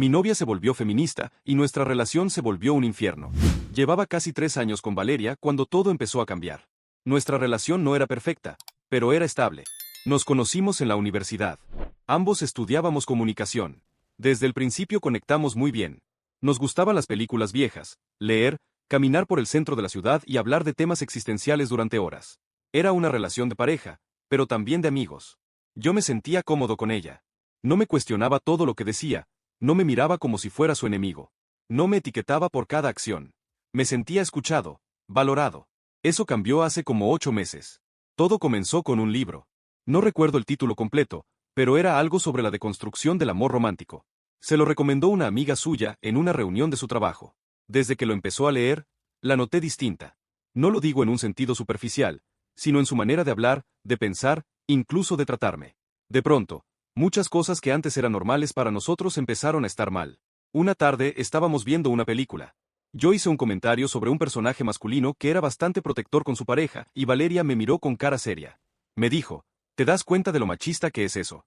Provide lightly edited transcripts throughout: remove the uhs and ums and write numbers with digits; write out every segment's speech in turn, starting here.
Mi novia se volvió feminista y nuestra relación se volvió un infierno. Llevaba casi 3 años con Valeria cuando todo empezó a cambiar. Nuestra relación no era perfecta, pero era estable. Nos conocimos en la universidad. Ambos estudiábamos comunicación. Desde el principio conectamos muy bien. Nos gustaban las películas viejas, leer, caminar por el centro de la ciudad y hablar de temas existenciales durante horas. Era una relación de pareja, pero también de amigos. Yo me sentía cómodo con ella. No me cuestionaba todo lo que decía, no me miraba como si fuera su enemigo. No me etiquetaba por cada acción. Me sentía escuchado, valorado. Eso cambió hace como 8 meses. Todo comenzó con un libro. No recuerdo el título completo, pero era algo sobre la deconstrucción del amor romántico. Se lo recomendó una amiga suya en una reunión de su trabajo. Desde que lo empezó a leer, la noté distinta. No lo digo en un sentido superficial, sino en su manera de hablar, de pensar, incluso de tratarme. De pronto, muchas cosas que antes eran normales para nosotros empezaron a estar mal. Una tarde estábamos viendo una película. Yo hice un comentario sobre un personaje masculino que era bastante protector con su pareja, y Valeria me miró con cara seria. Me dijo, ¿te das cuenta de lo machista que es eso?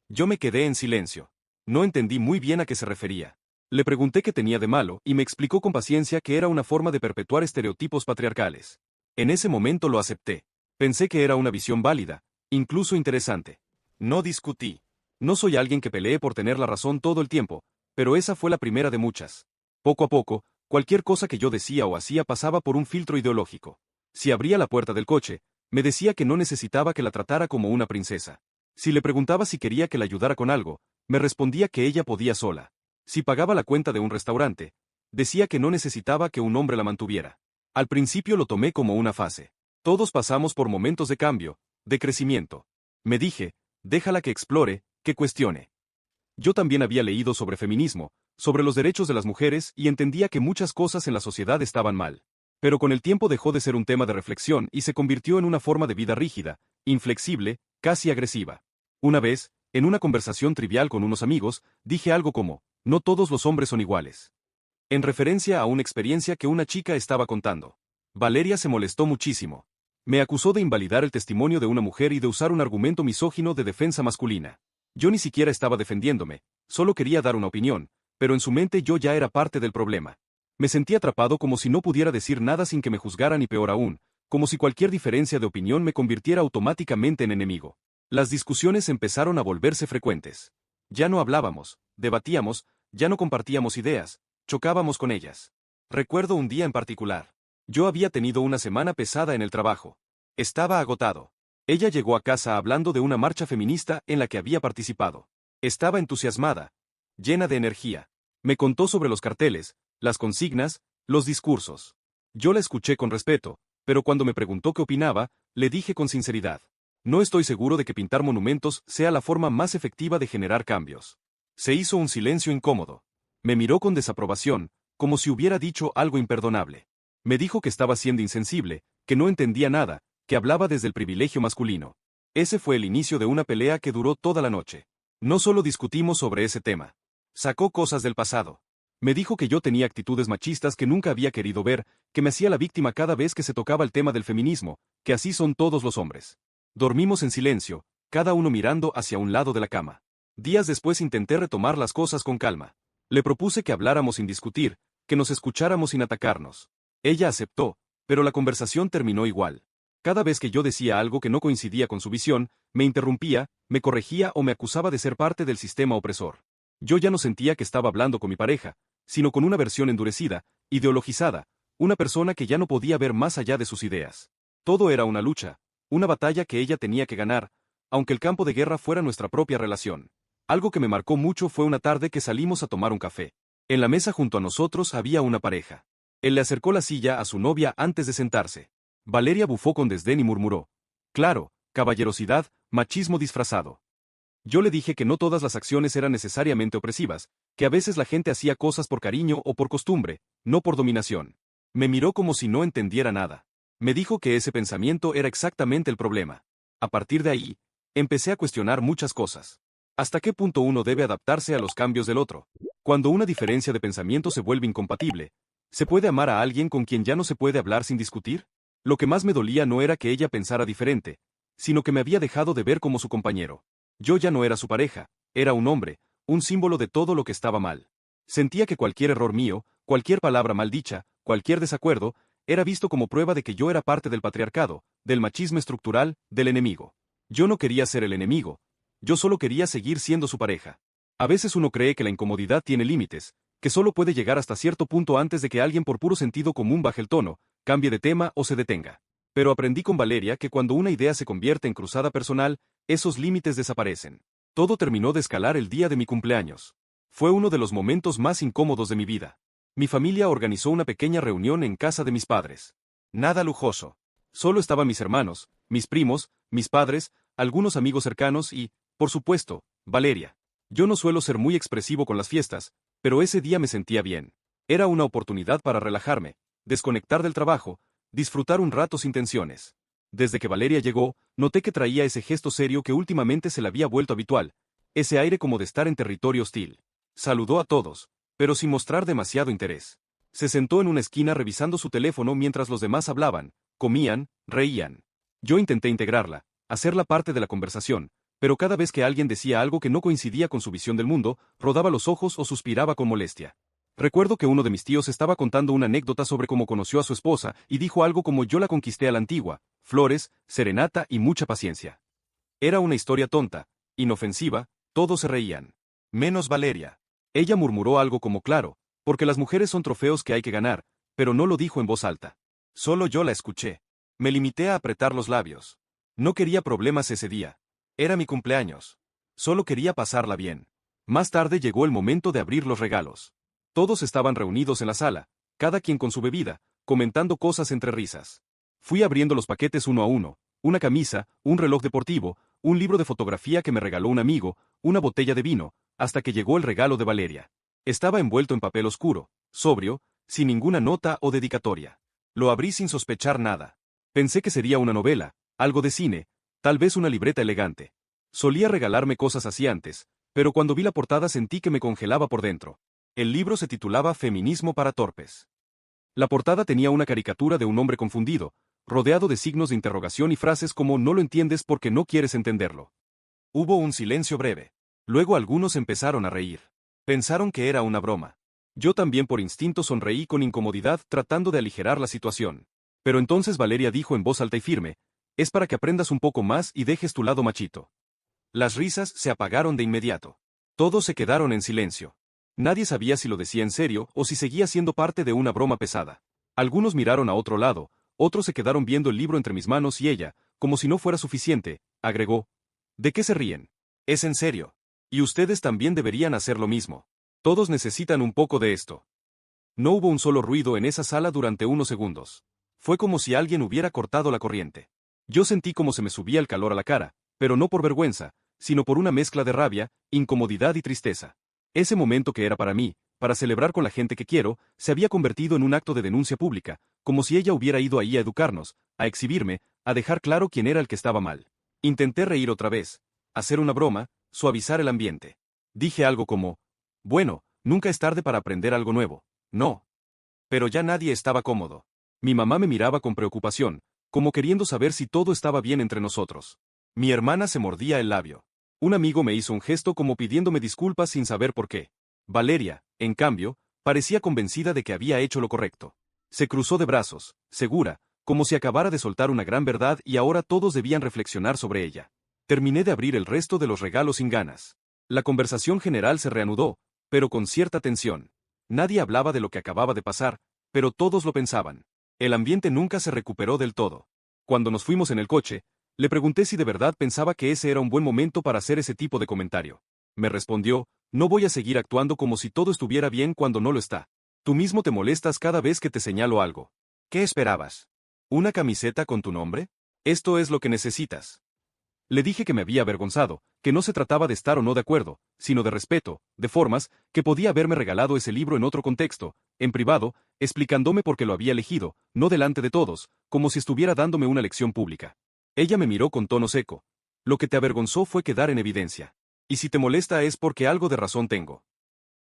Yo me quedé en silencio. No entendí muy bien a qué se refería. Le pregunté qué tenía de malo y me explicó con paciencia que era una forma de perpetuar estereotipos patriarcales. En ese momento lo acepté. Pensé que era una visión válida, incluso interesante. No discutí. No soy alguien que pelee por tener la razón todo el tiempo, pero esa fue la primera de muchas. Poco a poco, cualquier cosa que yo decía o hacía pasaba por un filtro ideológico. Si abría la puerta del coche, me decía que no necesitaba que la tratara como una princesa. Si le preguntaba si quería que la ayudara con algo, me respondía que ella podía sola. Si pagaba la cuenta de un restaurante, decía que no necesitaba que un hombre la mantuviera. Al principio lo tomé como una fase. Todos pasamos por momentos de cambio, de crecimiento. Me dije, déjala que explore, que cuestione. Yo también había leído sobre feminismo, sobre los derechos de las mujeres y entendía que muchas cosas en la sociedad estaban mal. Pero con el tiempo dejó de ser un tema de reflexión y se convirtió en una forma de vida rígida, inflexible, casi agresiva. Una vez, en una conversación trivial con unos amigos, dije algo como, no todos los hombres son iguales. En referencia a una experiencia que una chica estaba contando. Valeria se molestó muchísimo. Me acusó de invalidar el testimonio de una mujer y de usar un argumento misógino de defensa masculina. Yo ni siquiera estaba defendiéndome, solo quería dar una opinión, pero en su mente yo ya era parte del problema. Me sentí atrapado como si no pudiera decir nada sin que me juzgaran y peor aún, como si cualquier diferencia de opinión me convirtiera automáticamente en enemigo. Las discusiones empezaron a volverse frecuentes. Ya no hablábamos, debatíamos, ya no compartíamos ideas, chocábamos con ellas. Recuerdo un día en particular. Yo había tenido una semana pesada en el trabajo. Estaba agotado. Ella llegó a casa hablando de una marcha feminista en la que había participado. Estaba entusiasmada, llena de energía. Me contó sobre los carteles, las consignas, los discursos. Yo la escuché con respeto, pero cuando me preguntó qué opinaba, le dije con sinceridad. No estoy seguro de que pintar monumentos sea la forma más efectiva de generar cambios. Se hizo un silencio incómodo. Me miró con desaprobación, como si hubiera dicho algo imperdonable. Me dijo que estaba siendo insensible, que no entendía nada, que hablaba desde el privilegio masculino. Ese fue el inicio de una pelea que duró toda la noche. No solo discutimos sobre ese tema. Sacó cosas del pasado. Me dijo que yo tenía actitudes machistas que nunca había querido ver, que me hacía la víctima cada vez que se tocaba el tema del feminismo, que así son todos los hombres. Dormimos en silencio, cada uno mirando hacia un lado de la cama. Días después intenté retomar las cosas con calma. Le propuse que habláramos sin discutir, que nos escucháramos sin atacarnos. Ella aceptó, pero la conversación terminó igual. Cada vez que yo decía algo que no coincidía con su visión, me interrumpía, me corregía o me acusaba de ser parte del sistema opresor. Yo ya no sentía que estaba hablando con mi pareja, sino con una versión endurecida, ideologizada, una persona que ya no podía ver más allá de sus ideas. Todo era una lucha, una batalla que ella tenía que ganar, aunque el campo de guerra fuera nuestra propia relación. Algo que me marcó mucho fue una tarde que salimos a tomar un café. En la mesa junto a nosotros había una pareja. Él le acercó la silla a su novia antes de sentarse. Valeria bufó con desdén y murmuró. Claro, caballerosidad, machismo disfrazado. Yo le dije que no todas las acciones eran necesariamente opresivas, que a veces la gente hacía cosas por cariño o por costumbre, no por dominación. Me miró como si no entendiera nada. Me dijo que ese pensamiento era exactamente el problema. A partir de ahí, empecé a cuestionar muchas cosas. ¿Hasta qué punto uno debe adaptarse a los cambios del otro? Cuando una diferencia de pensamiento se vuelve incompatible, ¿se puede amar a alguien con quien ya no se puede hablar sin discutir? Lo que más me dolía no era que ella pensara diferente, sino que me había dejado de ver como su compañero. Yo ya no era su pareja, era un hombre, un símbolo de todo lo que estaba mal. Sentía que cualquier error mío, cualquier palabra mal dicha, cualquier desacuerdo, era visto como prueba de que yo era parte del patriarcado, del machismo estructural, del enemigo. Yo no quería ser el enemigo. Yo solo quería seguir siendo su pareja. A veces uno cree que la incomodidad tiene límites, que solo puede llegar hasta cierto punto antes de que alguien por puro sentido común baje el tono, cambie de tema o se detenga. Pero aprendí con Valeria que cuando una idea se convierte en cruzada personal, esos límites desaparecen. Todo terminó de escalar el día de mi cumpleaños. Fue uno de los momentos más incómodos de mi vida. Mi familia organizó una pequeña reunión en casa de mis padres. Nada lujoso. Solo estaban mis hermanos, mis primos, mis padres, algunos amigos cercanos y, por supuesto, Valeria. Yo no suelo ser muy expresivo con las fiestas, pero ese día me sentía bien. Era una oportunidad para relajarme, desconectar del trabajo, disfrutar un rato sin tensiones. Desde que Valeria llegó, noté que traía ese gesto serio que últimamente se le había vuelto habitual, ese aire como de estar en territorio hostil. Saludó a todos, pero sin mostrar demasiado interés. Se sentó en una esquina revisando su teléfono mientras los demás hablaban, comían, reían. Yo intenté integrarla, hacerla parte de la conversación, pero cada vez que alguien decía algo que no coincidía con su visión del mundo, rodaba los ojos o suspiraba con molestia. Recuerdo que uno de mis tíos estaba contando una anécdota sobre cómo conoció a su esposa y dijo algo como yo la conquisté a la antigua, flores, serenata y mucha paciencia. Era una historia tonta, inofensiva, todos se reían. Menos Valeria. Ella murmuró algo como claro, porque las mujeres son trofeos que hay que ganar, pero no lo dijo en voz alta. Solo yo la escuché. Me limité a apretar los labios. No quería problemas ese día. Era mi cumpleaños. Solo quería pasarla bien. Más tarde llegó el momento de abrir los regalos. Todos estaban reunidos en la sala, cada quien con su bebida, comentando cosas entre risas. Fui abriendo los paquetes uno a uno, una camisa, un reloj deportivo, un libro de fotografía que me regaló un amigo, una botella de vino, hasta que llegó el regalo de Valeria. Estaba envuelto en papel oscuro, sobrio, sin ninguna nota o dedicatoria. Lo abrí sin sospechar nada. Pensé que sería una novela, algo de cine, tal vez una libreta elegante. Solía regalarme cosas así antes, pero cuando vi la portada sentí que me congelaba por dentro. El libro se titulaba Feminismo para torpes. La portada tenía una caricatura de un hombre confundido, rodeado de signos de interrogación y frases como no lo entiendes porque no quieres entenderlo. Hubo un silencio breve. Luego algunos empezaron a reír. Pensaron que era una broma. Yo también por instinto sonreí con incomodidad tratando de aligerar la situación. Pero entonces Valeria dijo en voz alta y firme, es para que aprendas un poco más y dejes tu lado machito. Las risas se apagaron de inmediato. Todos se quedaron en silencio. Nadie sabía si lo decía en serio o si seguía siendo parte de una broma pesada. Algunos miraron a otro lado, otros se quedaron viendo el libro entre mis manos y ella, como si no fuera suficiente, agregó. ¿De qué se ríen? Es en serio. Y ustedes también deberían hacer lo mismo. Todos necesitan un poco de esto. No hubo un solo ruido en esa sala durante unos segundos. Fue como si alguien hubiera cortado la corriente. Yo sentí como se me subía el calor a la cara, pero no por vergüenza, sino por una mezcla de rabia, incomodidad y tristeza. Ese momento que era para mí, para celebrar con la gente que quiero, se había convertido en un acto de denuncia pública, como si ella hubiera ido ahí a educarnos, a exhibirme, a dejar claro quién era el que estaba mal. Intenté reír otra vez, hacer una broma, suavizar el ambiente. Dije algo como, bueno, nunca es tarde para aprender algo nuevo, no. Pero ya nadie estaba cómodo. Mi mamá me miraba con preocupación, como queriendo saber si todo estaba bien entre nosotros. Mi hermana se mordía el labio. Un amigo me hizo un gesto como pidiéndome disculpas sin saber por qué. Valeria, en cambio, parecía convencida de que había hecho lo correcto. Se cruzó de brazos, segura, como si acabara de soltar una gran verdad y ahora todos debían reflexionar sobre ella. Terminé de abrir el resto de los regalos sin ganas. La conversación general se reanudó, pero con cierta tensión. Nadie hablaba de lo que acababa de pasar, pero todos lo pensaban. El ambiente nunca se recuperó del todo. Cuando nos fuimos en el coche, le pregunté si de verdad pensaba que ese era un buen momento para hacer ese tipo de comentario. Me respondió, no voy a seguir actuando como si todo estuviera bien cuando no lo está. Tú mismo te molestas cada vez que te señalo algo. ¿Qué esperabas? ¿Una camiseta con tu nombre? Esto es lo que necesitas. Le dije que me había avergonzado, que no se trataba de estar o no de acuerdo, sino de respeto, de formas, que podía haberme regalado ese libro en otro contexto, en privado, explicándome por qué lo había elegido, no delante de todos, como si estuviera dándome una lección pública. Ella me miró con tono seco. Lo que te avergonzó fue quedar en evidencia. Y si te molesta es porque algo de razón tengo.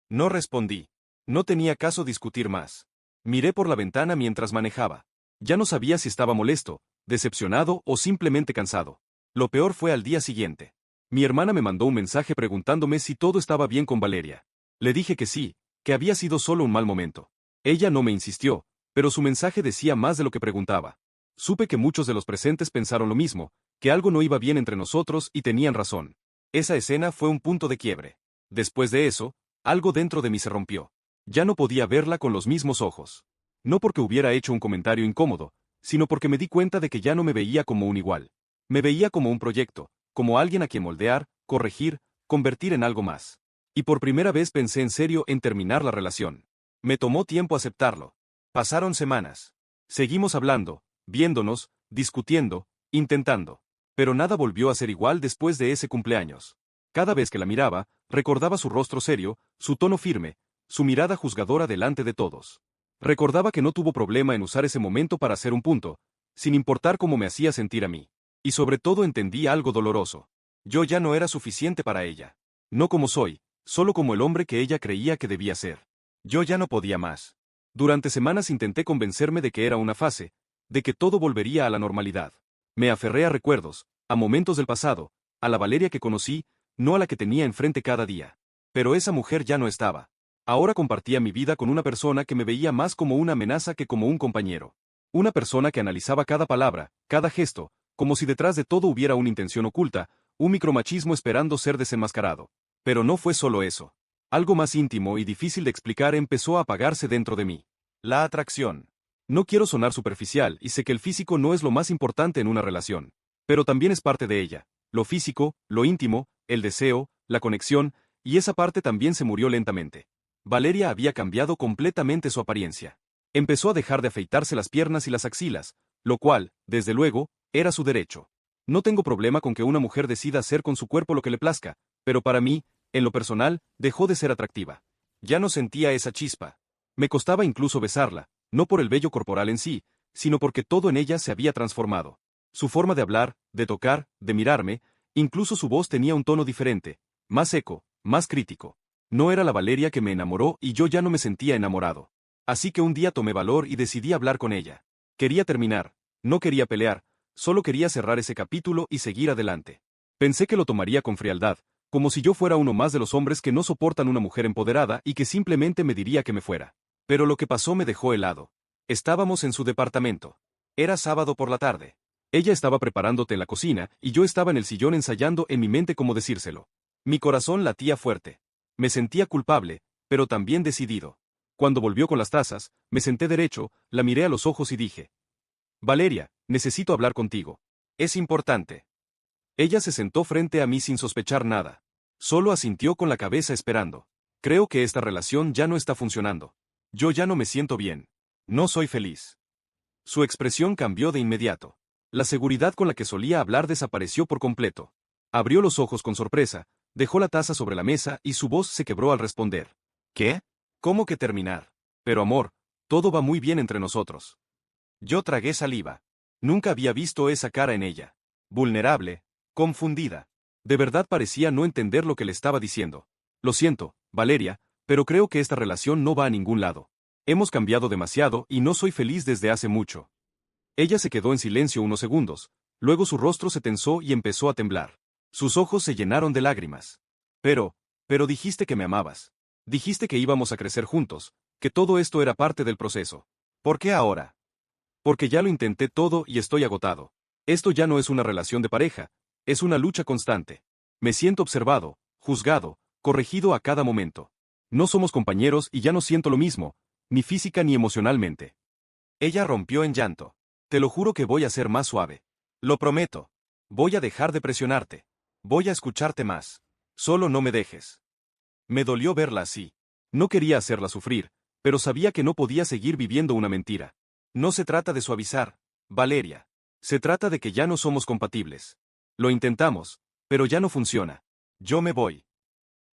No respondí. No tenía caso discutir más. Miré por la ventana mientras manejaba. Ya no sabía si estaba molesto, decepcionado o simplemente cansado. Lo peor fue al día siguiente. Mi hermana me mandó un mensaje preguntándome si todo estaba bien con Valeria. Le dije que sí, que había sido solo un mal momento. Ella no me insistió, pero su mensaje decía más de lo que preguntaba. Supe que muchos de los presentes pensaron lo mismo, que algo no iba bien entre nosotros y tenían razón. Esa escena fue un punto de quiebre. Después de eso, algo dentro de mí se rompió. Ya no podía verla con los mismos ojos. No porque hubiera hecho un comentario incómodo, sino porque me di cuenta de que ya no me veía como un igual. Me veía como un proyecto, como alguien a quien moldear, corregir, convertir en algo más. Y por primera vez pensé en serio en terminar la relación. Me tomó tiempo aceptarlo. Pasaron semanas. Seguimos hablando, viéndonos, discutiendo, intentando. Pero nada volvió a ser igual después de ese cumpleaños. Cada vez que la miraba, recordaba su rostro serio, su tono firme, su mirada juzgadora delante de todos. Recordaba que no tuvo problema en usar ese momento para hacer un punto, sin importar cómo me hacía sentir a mí. Y sobre todo entendí algo doloroso. Yo ya no era suficiente para ella. No como soy, solo como el hombre que ella creía que debía ser. Yo ya no podía más. Durante semanas intenté convencerme de que era una fase, de que todo volvería a la normalidad. Me aferré a recuerdos, a momentos del pasado, a la Valeria que conocí, no a la que tenía enfrente cada día. Pero esa mujer ya no estaba. Ahora compartía mi vida con una persona que me veía más como una amenaza que como un compañero. Una persona que analizaba cada palabra, cada gesto, como si detrás de todo hubiera una intención oculta, un micromachismo esperando ser desenmascarado. Pero no fue solo eso. Algo más íntimo y difícil de explicar empezó a apagarse dentro de mí. La atracción. No quiero sonar superficial y sé que el físico no es lo más importante en una relación. Pero también es parte de ella. Lo físico, lo íntimo, el deseo, la conexión, y esa parte también se murió lentamente. Valeria había cambiado completamente su apariencia. Empezó a dejar de afeitarse las piernas y las axilas, lo cual, desde luego, era su derecho. No tengo problema con que una mujer decida hacer con su cuerpo lo que le plazca, pero para mí, en lo personal, dejó de ser atractiva. Ya no sentía esa chispa. Me costaba incluso besarla, no por el vello corporal en sí, sino porque todo en ella se había transformado. Su forma de hablar, de tocar, de mirarme, incluso su voz tenía un tono diferente, más seco, más crítico. No era la Valeria que me enamoró y yo ya no me sentía enamorado. Así que un día tomé valor y decidí hablar con ella. Quería terminar, no quería pelear, solo quería cerrar ese capítulo y seguir adelante. Pensé que lo tomaría con frialdad, como si yo fuera uno más de los hombres que no soportan una mujer empoderada y que simplemente me diría que me fuera. Pero lo que pasó me dejó helado. Estábamos en su departamento. Era sábado por la tarde. Ella estaba preparando té en la cocina y yo estaba en el sillón ensayando en mi mente cómo decírselo. Mi corazón latía fuerte. Me sentía culpable, pero también decidido. Cuando volvió con las tazas, me senté derecho, la miré a los ojos y dije: Valeria, necesito hablar contigo. Es importante. Ella se sentó frente a mí sin sospechar nada. Solo asintió con la cabeza esperando. Creo que esta relación ya no está funcionando. Yo ya no me siento bien. No soy feliz. Su expresión cambió de inmediato. La seguridad con la que solía hablar desapareció por completo. Abrió los ojos con sorpresa, dejó la taza sobre la mesa y su voz se quebró al responder. ¿Qué? ¿Cómo que terminar? Pero amor, todo va muy bien entre nosotros. Yo tragué saliva. Nunca había visto esa cara en ella. Vulnerable, confundida. De verdad parecía no entender lo que le estaba diciendo. Lo siento, Valeria, pero creo que esta relación no va a ningún lado. Hemos cambiado demasiado y no soy feliz desde hace mucho. Ella se quedó en silencio unos segundos, luego su rostro se tensó y empezó a temblar. Sus ojos se llenaron de lágrimas. Pero dijiste que me amabas. Dijiste que íbamos a crecer juntos, que todo esto era parte del proceso. ¿Por qué ahora? Porque ya lo intenté todo y estoy agotado. Esto ya no es una relación de pareja, es una lucha constante. Me siento observado, juzgado, corregido a cada momento. No somos compañeros y ya no siento lo mismo, ni física ni emocionalmente. Ella rompió en llanto. Te lo juro que voy a ser más suave. Lo prometo. Voy a dejar de presionarte. Voy a escucharte más. Solo no me dejes. Me dolió verla así. No quería hacerla sufrir, pero sabía que no podía seguir viviendo una mentira. No se trata de suavizar, Valeria. Se trata de que ya no somos compatibles. Lo intentamos, pero ya no funciona. Yo me voy.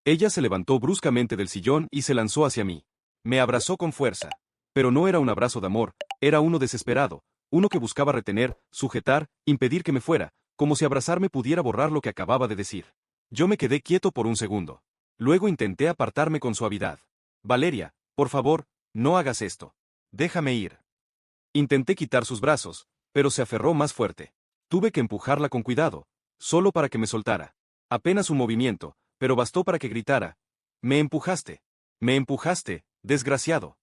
Ella se levantó bruscamente del sillón y se lanzó hacia mí. Me abrazó con fuerza. Pero no era un abrazo de amor, era uno desesperado, uno que buscaba retener, sujetar, impedir que me fuera, como si abrazarme pudiera borrar lo que acababa de decir. Yo me quedé quieto por un segundo. Luego intenté apartarme con suavidad. Valeria, por favor, no hagas esto. Déjame ir. Intenté quitar sus brazos, pero se aferró más fuerte. Tuve que empujarla con cuidado, solo para que me soltara. Apenas un movimiento, pero bastó para que gritara. Me empujaste. Me empujaste, desgraciado.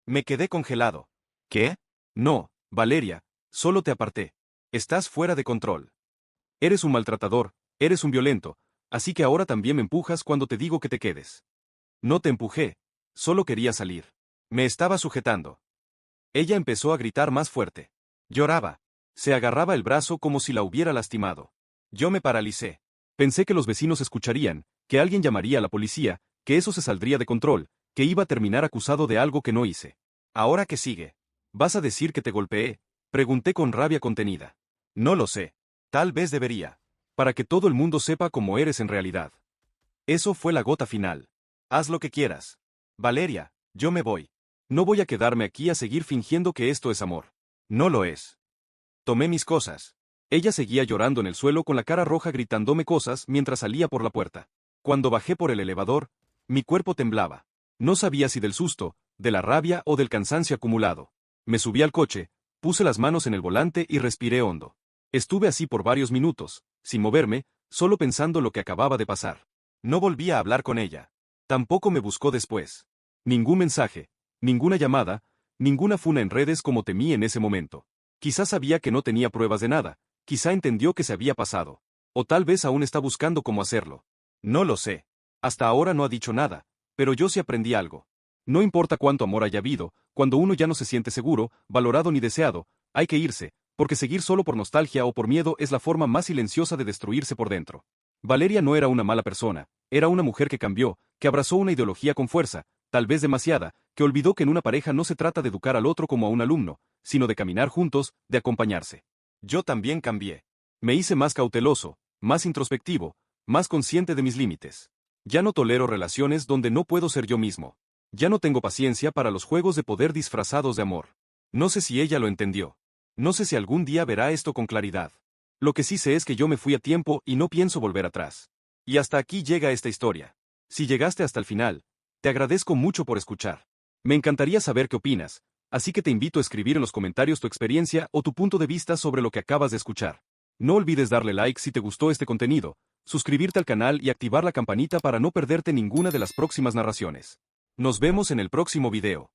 Me quedé congelado. ¿Qué? No, Valeria, solo te aparté. Estás fuera de control. Eres un maltratador, eres un violento, así que ahora también me empujas cuando te digo que te quedes. No te empujé, solo quería salir. Me estaba sujetando. Ella empezó a gritar más fuerte. Lloraba. Se agarraba el brazo como si la hubiera lastimado. Yo me paralicé. Pensé que los vecinos escucharían, que alguien llamaría a la policía, que eso se saldría de control, que iba a terminar acusado de algo que no hice. ¿Ahora qué sigue? ¿Vas a decir que te golpeé? Pregunté con rabia contenida. No lo sé. Tal vez debería. Para que todo el mundo sepa cómo eres en realidad. Eso fue la gota final. Haz lo que quieras. Valeria, yo me voy. No voy a quedarme aquí a seguir fingiendo que esto es amor. No lo es. Tomé mis cosas. Ella seguía llorando en el suelo con la cara roja gritándome cosas mientras salía por la puerta. Cuando bajé por el elevador, mi cuerpo temblaba. No sabía si del susto, de la rabia o del cansancio acumulado. Me subí al coche, puse las manos en el volante y respiré hondo. Estuve así por varios minutos, sin moverme, solo pensando lo que acababa de pasar. No volví a hablar con ella. Tampoco me buscó después. Ningún mensaje, ninguna llamada, ninguna funa en redes como temí en ese momento. Quizás sabía que no tenía pruebas de nada, quizá entendió que se había pasado. O tal vez aún está buscando cómo hacerlo. No lo sé. Hasta ahora no ha dicho nada, pero yo sí aprendí algo. No importa cuánto amor haya habido, cuando uno ya no se siente seguro, valorado ni deseado, hay que irse, porque seguir solo por nostalgia o por miedo es la forma más silenciosa de destruirse por dentro. Valeria no era una mala persona, era una mujer que cambió, que abrazó una ideología con fuerza, tal vez demasiada, que olvidó que en una pareja no se trata de educar al otro como a un alumno, sino de caminar juntos, de acompañarse. Yo también cambié. Me hice más cauteloso, más introspectivo, más consciente de mis límites. Ya no tolero relaciones donde no puedo ser yo mismo. Ya no tengo paciencia para los juegos de poder disfrazados de amor. No sé si ella lo entendió. No sé si algún día verá esto con claridad. Lo que sí sé es que yo me fui a tiempo y no pienso volver atrás. Y hasta aquí llega esta historia. Si llegaste hasta el final, te agradezco mucho por escuchar. Me encantaría saber qué opinas, así que te invito a escribir en los comentarios tu experiencia o tu punto de vista sobre lo que acabas de escuchar. No olvides darle like si te gustó este contenido, suscribirte al canal y activar la campanita para no perderte ninguna de las próximas narraciones. Nos vemos en el próximo video.